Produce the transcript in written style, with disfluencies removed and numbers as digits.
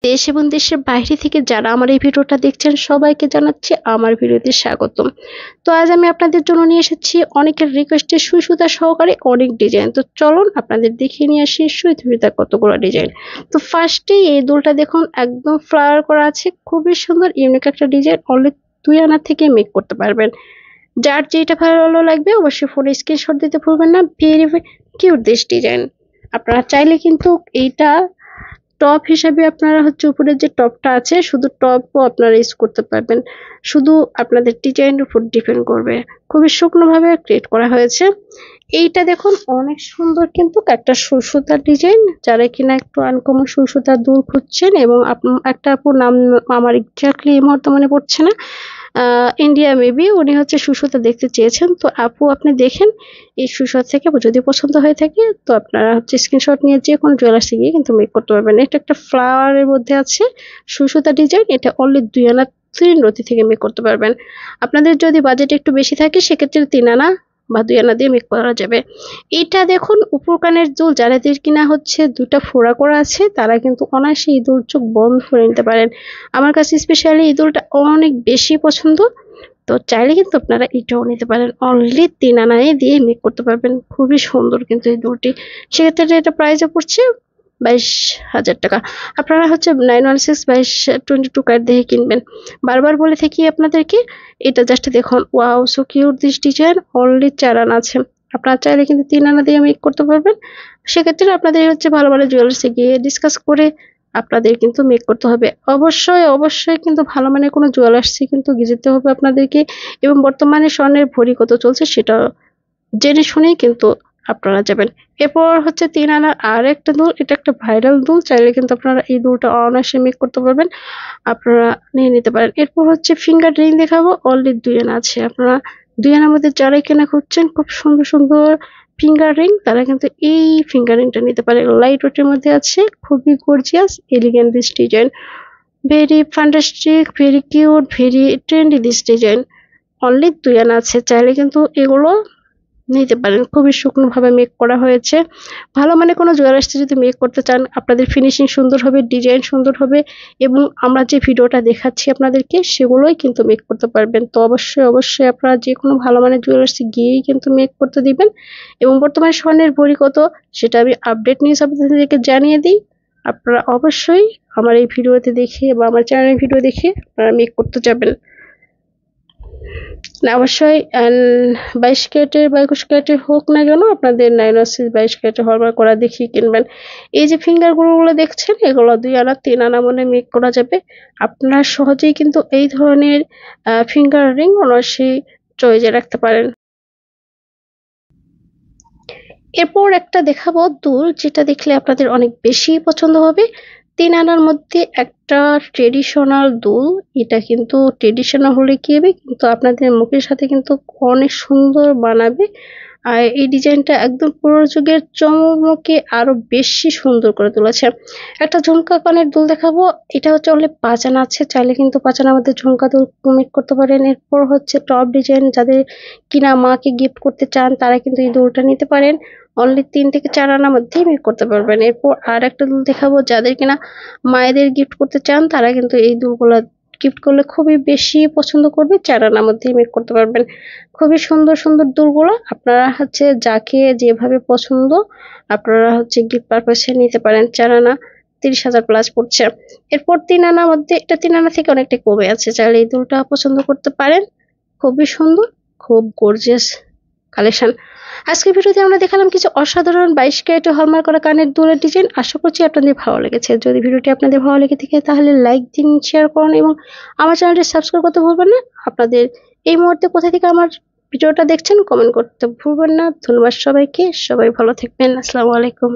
দেশ এবং দেশের বাইরে থেকে যারা আমার এই ভিডিওটা দেখছেন সবাইকে জানাচ্ছি আমার ভিডিওতে স্বাগতম। তো আজ আমি আপনাদের জন্য নিয়ে এসেছি অনেকের রিকোয়েস্টে সুই সুতা সহকারে অনেক ডিজাইন। তো চলুন আপনাদের দেখিয়ে নিয়ে আসি সুই সুতার কতগুলো ডিজাইন। তো ফার্স্টেই এই দুলটা দেখুন একদম ফ্লাওয়ার করা আছে, খুবই সুন্দর ইউনিক একটা ডিজাইন। অনলি 2 আনা থেকে মেক করতে পারবেন। যার যেটা ভালো লাগবে অবশ্যই ফোনে স্ক্রিনশট দিতে ভুলবেন না। Very cute this design. আপনারা চাইলে কিন্তু এইটা টপ হিসাবে আপনারা উপরের যে টপটা আছে শুধু টপও আপনারা ইউজ করতে পারবেন। শুধু আপনাদের ডিজাইনের উপর ডিপেন্ড করবে। খুবই শুকনোভাবে ক্রিয়েট করা হয়েছে। এইটা দেখুন অনেক সুন্দর কিন্তু একটা সুই সুতার ডিজাইন। যারা কিনা একটু আনকমন সুই সুতার দুল খুঁজছেন এবং একটা আপুর নাম আমার এক্স্যাক্টলি এই মুহূর্তে মনে পড়ছে না, ইন্ডিয়া মেবি, উনি সুই সুতা দেখতে চেয়েছেন। তো আপু আপনি দেখেন এই সুই সুতা থেকে যদি পছন্দ হয়ে থাকে তো আপনারা স্ক্রিনশট নিয়ে যে কোনো জুয়েলার্সে গিয়ে কিন্তু মেক করতে পারবেন। এটা একটা ফ্লাওয়ারের মধ্যে আছে সুই সুতা ডিজাইন। এটা অনলি 2 আনা 3 রতি থেকে মেক করতে পারবেন। আপনাদের যদি বাজেট একটু বেশি থাকে সেক্ষেত্রে 3 আনা বা 2 আনা দিয়ে মেক করা যাবে। এটা দেখুন উপর কানের দুল, যাদের কিনা দুটা ফোড়া করা আছে তারা কিন্তু অনায়াসে এই দুল চোখ বন্ধ করে নিতে পারেন। আমার কাছে স্পেশালি এই দুলটা অনেক বেশি পছন্দ। তো চাইলে কিন্তু আপনারা এটাও নিতে পারেন। অনলি 3 আনায় দিয়ে মেক করতে পারবেন। খুবই সুন্দর কিন্তু এই দুলটি। সেক্ষেত্রে এটা প্রাইসে পড়ছে 22,000 টাকা। আপনারা 916/22 কার্ড দেখে কিনবেন। বারবার বলে থাকি আপনাদেরকে, এটা জাস্ট দেখুন wow so cute this design. Only 4 আনা আছে। আপনারা চাইলে কিন্তু 3 আনা দিয়ে মেক করতে পারবেন। সেক্ষেত্রে আপনাদের ভালো ভালো জুয়েলার্সে গিয়ে ডিসকাস করে আপনাদের কিন্তু মেক করতে হবে। অবশ্যই কিন্তু ভালো মানের কোনো জুয়েলার্সে কিন্তু যেতে হবে আপনাদেরকে, এবং বর্তমানে স্বর্ণের ভরি কত চলছে সেটা জেনে শুনেই কিন্তু আপনারা যাবেন। এরপর 3 আনার আর একটা দুল। এটা একটা ভাইরাল দুল, চাইলে কিন্তু আপনারা এই দুলটা অনায়াসে মেক করতে পারবেন। আপনারা নিয়ে নিতে পারেন। এরপর ফিঙ্গার রিং দেখাবো। অনলি 2 আনা আছে। আপনারা 2 আনার মধ্যে যারাই কেনা খুঁজছেন খুব সুন্দর সুন্দর ফিঙ্গার রিং, তারা কিন্তু এই ফিঙ্গার রিংটা নিতে পারে। লাইট ওয়েটের মধ্যে আছে, খুবই gorgeous elegant this design. Very fantastic, very cute, very trendy this design. Only 2 আনা আছে। চাইলে কিন্তু এগুলো নিতে পারেন। খুবই শুকনোভাবে মেক করা হয়েছে। ভালো মানে কোনো জুয়েলার্সে যদি মেক করতে চান আপনাদের ফিনিশিং সুন্দর হবে, ডিজাইন সুন্দর হবে, এবং আমরা যে ভিডিওটা দেখাচ্ছি আপনাদেরকে সেগুলোই কিন্তু মেক করতে পারবেন। তো অবশ্যই আপনারা যে কোনো ভালো মানের জুয়েলার্সে গিয়েই কিন্তু মেক করতে দিবেন। এবং বর্তমানে স্বর্ণের ভরি কত সেটা আমি আপডেট নিউজ আপনাদেরকে জানিয়ে দিই। আপনারা অবশ্যই আমার এই ভিডিওতে দেখে বা আমার চ্যানেলের ভিডিও দেখে আপনারা মেক করতে যাবেন। অবশ্যই 22 ক্যারেটের বা 21 ক্যারেটের হোক না কেন আপনাদের 916/22 ক্যারেটের হলমার্ক করা দেখিয়ে কিনবেন। এই যে ফিঙ্গার গুলো দেখছেন এগুলো 2 আনা 3 আনা মনে মেক করা যাবে। আপনারা সহজেই কিন্তু এই ধরনের ফিঙ্গার রিং অনায়াসেই চয়েজে রাখতে পারেন। এরপর একটা দেখাবো দুল, যেটা দেখলে আপনাদের অনেক বেশি পছন্দ হবে। 3 আনার মধ্যে একটা ট্রেডিশনাল দুল। এটা কিন্তু ট্রেডিশনাল হলে কি হবে কিন্তু আপনাদের মুখের সাথে কিন্তু অনেক সুন্দর মানাবে। আর এই ডিজাইনটা একদম পুরো যুগের চমকে আরো বেশি সুন্দর করে তুলেছে। একটা ঝুমকা কানের দুল দেখাবো। এটা অনলি 5 আনা আছে। চাইলে কিন্তু 5 আনার মধ্যে ঝুমকা দুল মেক করতে পারেন। এরপর টপ ডিজাইন, যাদের কিনা মাকে গিফট করতে চান তারা কিন্তু এই দুলটা নিতে পারেন। অনলি 3 থেকে 4 আনার মধ্যেই মেক করতে পারবেন। এরপর আর একটা দুল দেখাবো, যাদের কিনা মায়েদের গিফট করতে চান তারা কিন্তু এই দুলগুলা গিফট করলে খুবই বেশি পছন্দ করবে। 4 আনার মধ্যেই মেক করতে পারবেন। খুবই সুন্দর সুন্দর দুলগুলো আপনারা যাকে যেভাবে পছন্দ আপনারা গিফট পারপাসে নিতে পারেন। 4 আনা 30,000 প্লাস পড়ছে। এরপর 3 আনার মধ্যে, এটা 3 আনা থেকে অনেকটা কমে আছে, চাইলে এই দুলটা পছন্দ করতে পারেন। খুবই সুন্দর, খুব গর্জিয়াস কালেকশন। আজকের ভিডিওতে আমরা দেখালাম কিছু অসাধারণ 22 ক্যারেটে হলমার্ক করা কানের দুলের ডিজাইন। আশা করছি আপনাদের ভালো লেগেছে। যদি ভিডিওটি আপনাদের ভালো লেগে থাকে তাহলে লাইক দিন, শেয়ার করুন এবং আমার চ্যানেলটি সাবস্ক্রাইব করতে ভুলবেন না। আপনাদের এই মুহূর্তে কোথা থেকে আমার ভিডিওটা দেখছেন কমেন্ট করতে ভুলবেন না। ধন্যবাদ সবাইকে। সবাই ভালো থাকবেন। আসসালামু আলাইকুম।